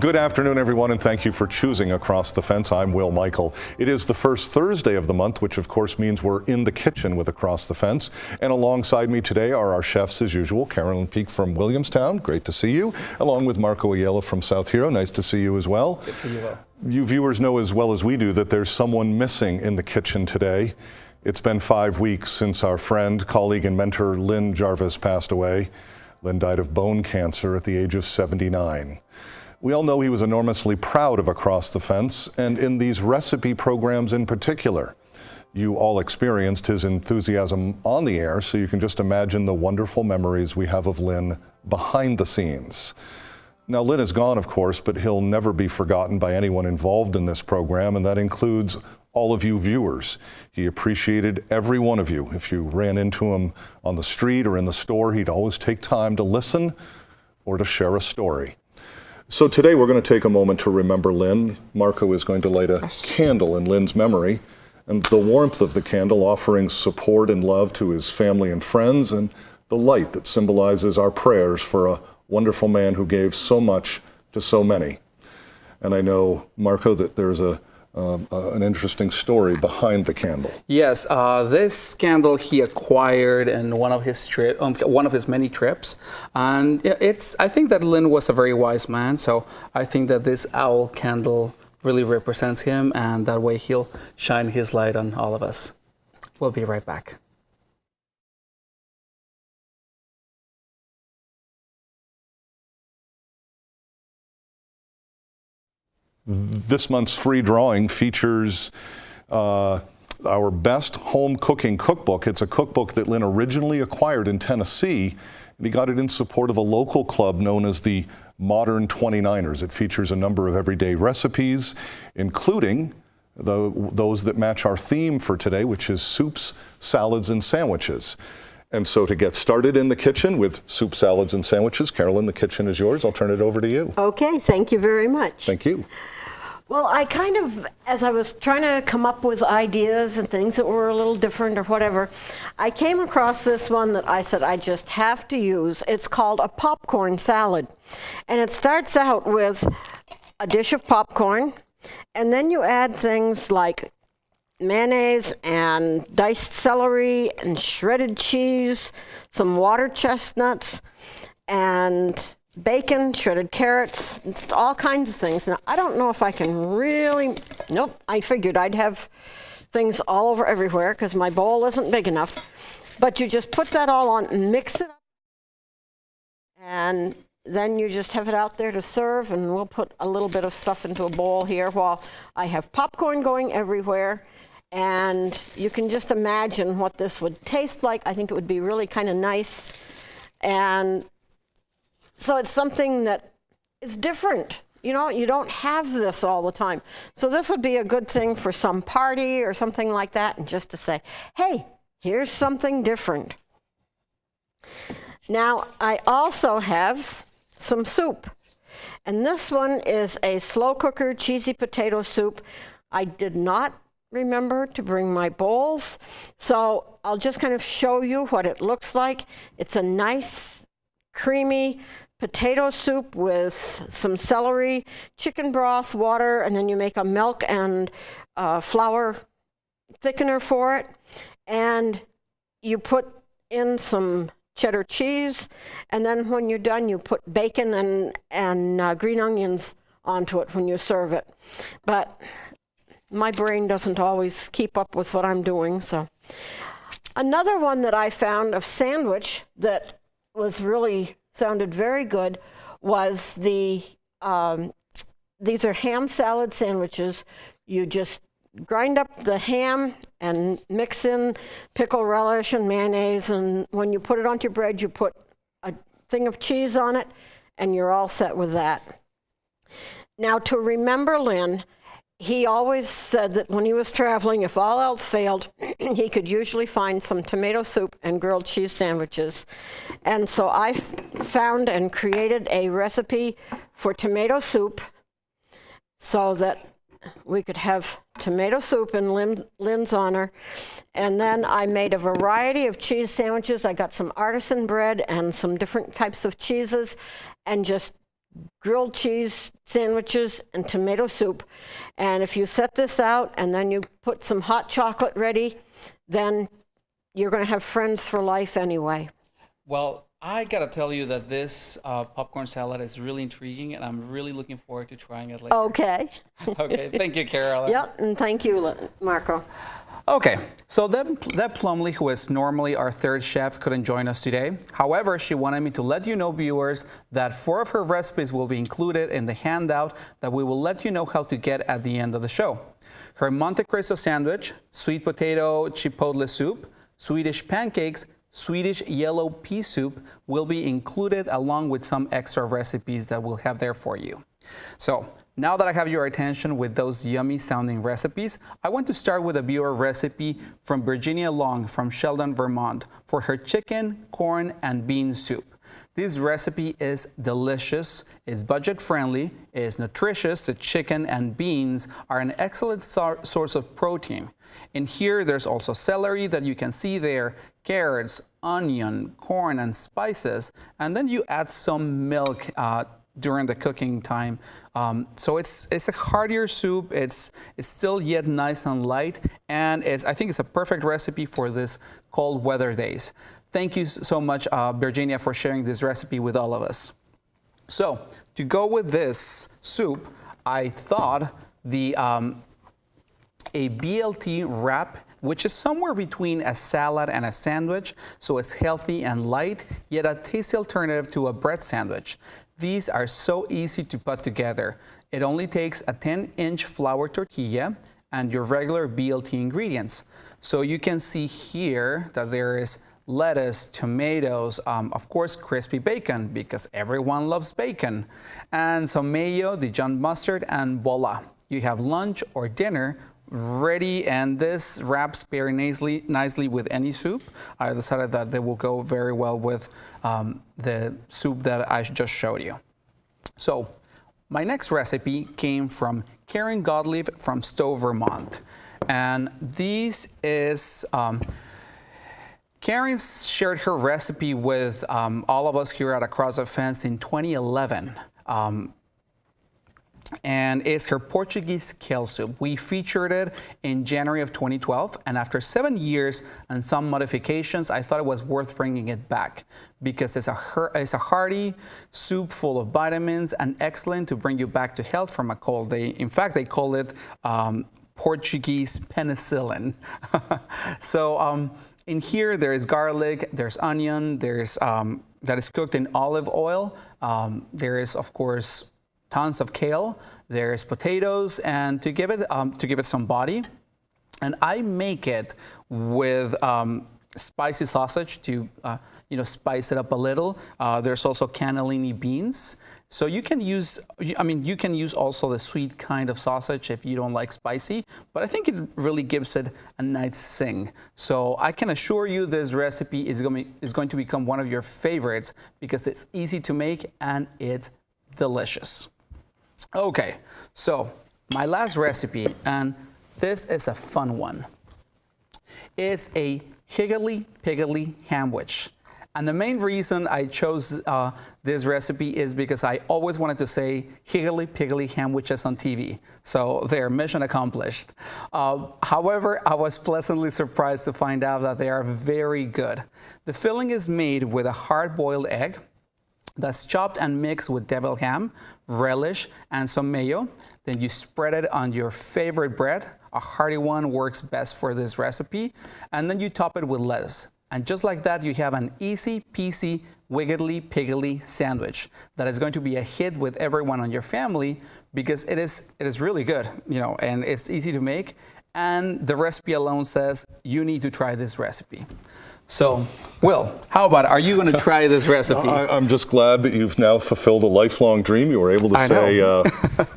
Good afternoon, everyone, and thank you for choosing Across the Fence. I'm Will Michael. It is the first Thursday of the month, which of course means we're in the kitchen with Across the Fence. And alongside me today are our chefs as usual, Carolyn Peak from Williamstown, great to see you, along with Marco Aiello from South Hero, nice to see you as well. Good to see you, Will. You viewers know as well as we do that there's someone missing in the kitchen today. It's been 5 weeks since our friend, colleague, and mentor Lynn Jarvis passed away. Lynn died of bone cancer at the age of 79. We all know he was enormously proud of Across the Fence, and in these recipe programs in particular. You all experienced his enthusiasm on the air, so you can just imagine the wonderful memories we have of Lynn behind the scenes. Now, Lynn is gone, of course, but he'll never be forgotten by anyone involved in this program, and that includes all of you viewers. He appreciated every one of you. If you ran into him on the street or in the store, he'd always take time to listen or to share a story. So today we're going to take a moment to remember Lynn. Marco is going to light a candle in Lynn's memory, and the warmth of the candle offering support and love to his family and friends, and the light that symbolizes our prayers for a wonderful man who gave so much to so many. And I know, Marco, that there's an interesting story behind the candle. Yes, this candle he acquired in one of his many trips, and I think that Lynn was a very wise man. So I think that this owl candle really represents him, and that way he'll shine his light on all of us. We'll be right back. This month's free drawing features our best home cooking cookbook. It's a cookbook that Lynn originally acquired in Tennessee, and he got it in support of a local club known as the Modern 29ers. It features a number of everyday recipes, including those that match our theme for today, which is soups, salads, and sandwiches. And so to get started in the kitchen with soup, salads, and sandwiches, Carolyn, the kitchen is yours. I'll turn it over to you. Okay, thank you very much. Thank you. Well, I kind of, as I was trying to come up with ideas and things that were a little different or whatever, I came across this one that I said I just have to use. It's called a popcorn salad. And it starts out with a dish of popcorn, and then you add things like mayonnaise and diced celery and shredded cheese, some water chestnuts, and bacon, shredded carrots, it's all kinds of things. Now, I don't know if I can really, nope, I figured I'd have things all over everywhere because my bowl isn't big enough. But you just put that all on and mix it up, and then you just have it out there to serve, and we'll put a little bit of stuff into a bowl here while I have popcorn going everywhere. And you can just imagine what this would taste like. I think it would be really kind of nice. And so it's something that is different. You know, you don't have this all the time. So this would be a good thing for some party or something like that, and just to say, hey, here's something different. Now, I also have some soup. And this one is a slow cooker cheesy potato soup. I did not remember to bring my bowls, so I'll just kind of show you what it looks like. It's a nice, creamy potato soup with some celery, chicken broth, water, and then you make a milk and flour thickener for it. And you put in some cheddar cheese, and then when you're done, you put bacon and green onions onto it when you serve it. But my brain doesn't always keep up with what I'm doing, so. Another one that I found of sandwich that was really sounded very good was these are ham salad sandwiches. You just grind up the ham and mix in pickle relish and mayonnaise, and when you put it onto your bread, you put a thing of cheese on it, and you're all set with that. Now, to remember Lynn, he always said that when he was traveling, if all else failed, he could usually find some tomato soup and grilled cheese sandwiches. And so I found and created a recipe for tomato soup so that we could have tomato soup in Lynn's honor. And then I made a variety of cheese sandwiches. I got some artisan bread and some different types of cheeses and just grilled cheese sandwiches and tomato soup. And if you set this out and then you put some hot chocolate ready, then you're going to have friends for life anyway. Well, I gotta tell you that this popcorn salad is really intriguing, and I'm really looking forward to trying it later. Okay. Okay, thank you, Carol. Yep, and thank you, Marco. Okay, so Deb Plumley, who is normally our third chef, couldn't join us today. However, she wanted me to let you know, viewers, that 4 of her recipes will be included in the handout that we will let you know how to get at the end of the show. Her Monte Cristo sandwich, sweet potato chipotle soup, Swedish pancakes, Swedish yellow pea soup will be included along with some extra recipes that we'll have there for you. So now that I have your attention with those yummy sounding recipes, I want to start with a viewer recipe from Virginia Long from Sheldon, Vermont for her chicken, corn, and bean soup. This recipe is delicious, it's budget friendly, it's nutritious. The chicken and beans are an excellent source of protein. In here, there's also celery that you can see there, carrots, onion, corn, and spices, and then you add some milk during the cooking time. So it's a heartier soup. It's still yet nice and light, and I think it's a perfect recipe for this cold weather days. Thank you so much, Virginia, for sharing this recipe with all of us. So to go with this soup, I thought a BLT wrap, which is somewhere between a salad and a sandwich, so it's healthy and light, yet a tasty alternative to a bread sandwich. These are so easy to put together. It only takes a 10-inch flour tortilla and your regular BLT ingredients. So you can see here that there is lettuce, tomatoes, of course crispy bacon, because everyone loves bacon, and some mayo, Dijon mustard, and voila. You have lunch or dinner ready, and this wraps very nicely with any soup. I decided that they will go very well with the soup that I just showed you. So my next recipe came from Karen Gottlieb from Stowe, Vermont. And this is, Karen shared her recipe with all of us here at Across the Fence in 2011. And it's her Portuguese kale soup. We featured it in January of 2012, and after 7 years and some modifications, I thought it was worth bringing it back because it's a hearty soup full of vitamins and excellent to bring you back to health from a cold. In fact, they call it Portuguese penicillin. So in here, there is garlic, there's onion, there's that is cooked in olive oil. There is, of course, tons of kale, there's potatoes, and to give it some body. And I make it with spicy sausage to spice it up a little. There's also cannellini beans. So you can use also the sweet kind of sausage if you don't like spicy, but I think it really gives it a nice zing. So I can assure you this recipe is going to become one of your favorites because it's easy to make and it's delicious. Okay, so my last recipe, and this is a fun one. It's a higgledy-piggledy hamwich. And the main reason I chose this recipe is because I always wanted to say higgledy-piggledy hamwiches on TV. So they're mission accomplished. However, I was pleasantly surprised to find out that they are very good. The filling is made with a hard-boiled egg that's chopped and mixed with deviled ham, relish, and some mayo. Then you spread it on your favorite bread. A hearty one works best for this recipe. And then you top it with lettuce. And just like that, you have an easy peasy, wiggly-piggly sandwich that is going to be a hit with everyone on your family because it is really good, and it's easy to make. And the recipe alone says you need to try this recipe. So, Will, how about it? Are you going to try this recipe? I'm just glad that you've now fulfilled a lifelong dream. You were able to say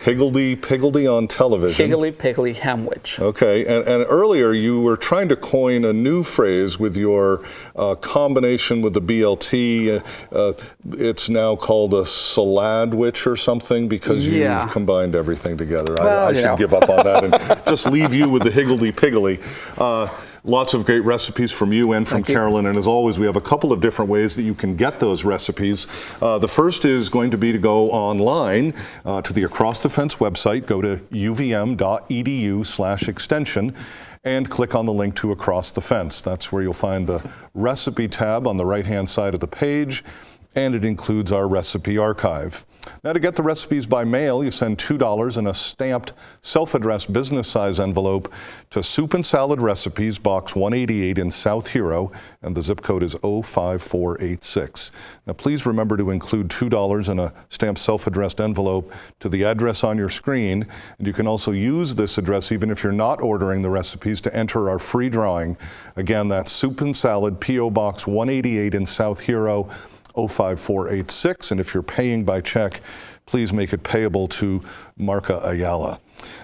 higgledy-piggledy on television. Higgledy-piggledy hamwich. Okay, and earlier you were trying to coin a new phrase with your combination with the BLT. It's now called a saladwich or something because you've combined everything together. Well, I should give up on that and just leave you with the higgledy-piggledy. Lots of great recipes from you and from Thank you. Carolyn. And as always, we have a couple of different ways that you can get those recipes. The first is going to be to go online to the Across the Fence website. Go to uvm.edu/extension and click on the link to Across the Fence. That's where you'll find the recipe tab on the right-hand side of the page, and it includes our recipe archive. Now, to get the recipes by mail, you send $2 in a stamped, self-addressed business-size envelope to Soup and Salad Recipes, Box 188 in South Hero, and the zip code is 05486. Now, please remember to include $2 in a stamped, self-addressed envelope to the address on your screen, and you can also use this address, even if you're not ordering the recipes, to enter our free drawing. Again, that's Soup and Salad, P.O. Box 188 in South Hero, 05486, and if you're paying by check, please make it payable to Marca Ayala.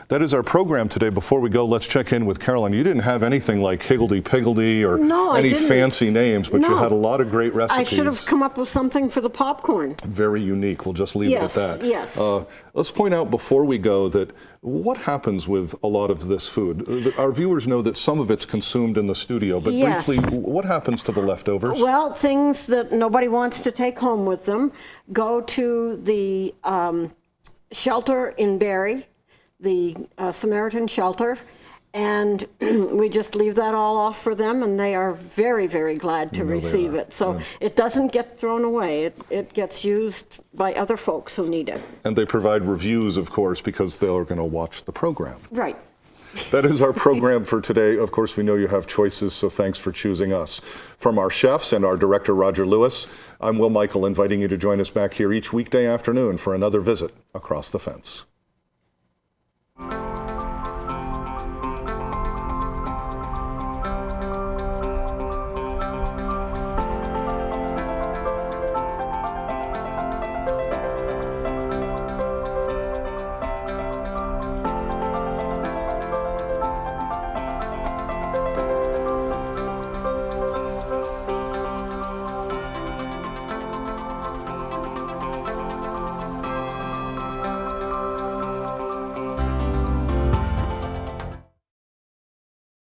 That is our program today. Before we go, let's check in with Carolyn. You didn't have anything like Higgledy-Piggledy or any fancy names, but you had a lot of great recipes. I should have come up with something for the popcorn. Very unique. We'll just leave it at that. Yes. Let's point out before we go that what happens with a lot of this food? Our viewers know that some of it's consumed in the studio, but briefly, what happens to the leftovers? Well, things that nobody wants to take home with them go to the shelter in Barrie, the Samaritan shelter, and we just leave that all off for them, and they are very, very glad to receive it. So it doesn't get thrown away. It gets used by other folks who need it. And they provide reviews, of course, because they're going to watch the program. Right. That is our program for today. Of course, we know you have choices, so thanks for choosing us. From our chefs and our director, Roger Lewis, I'm Will Michael, inviting you to join us back here each weekday afternoon for another visit Across the Fence.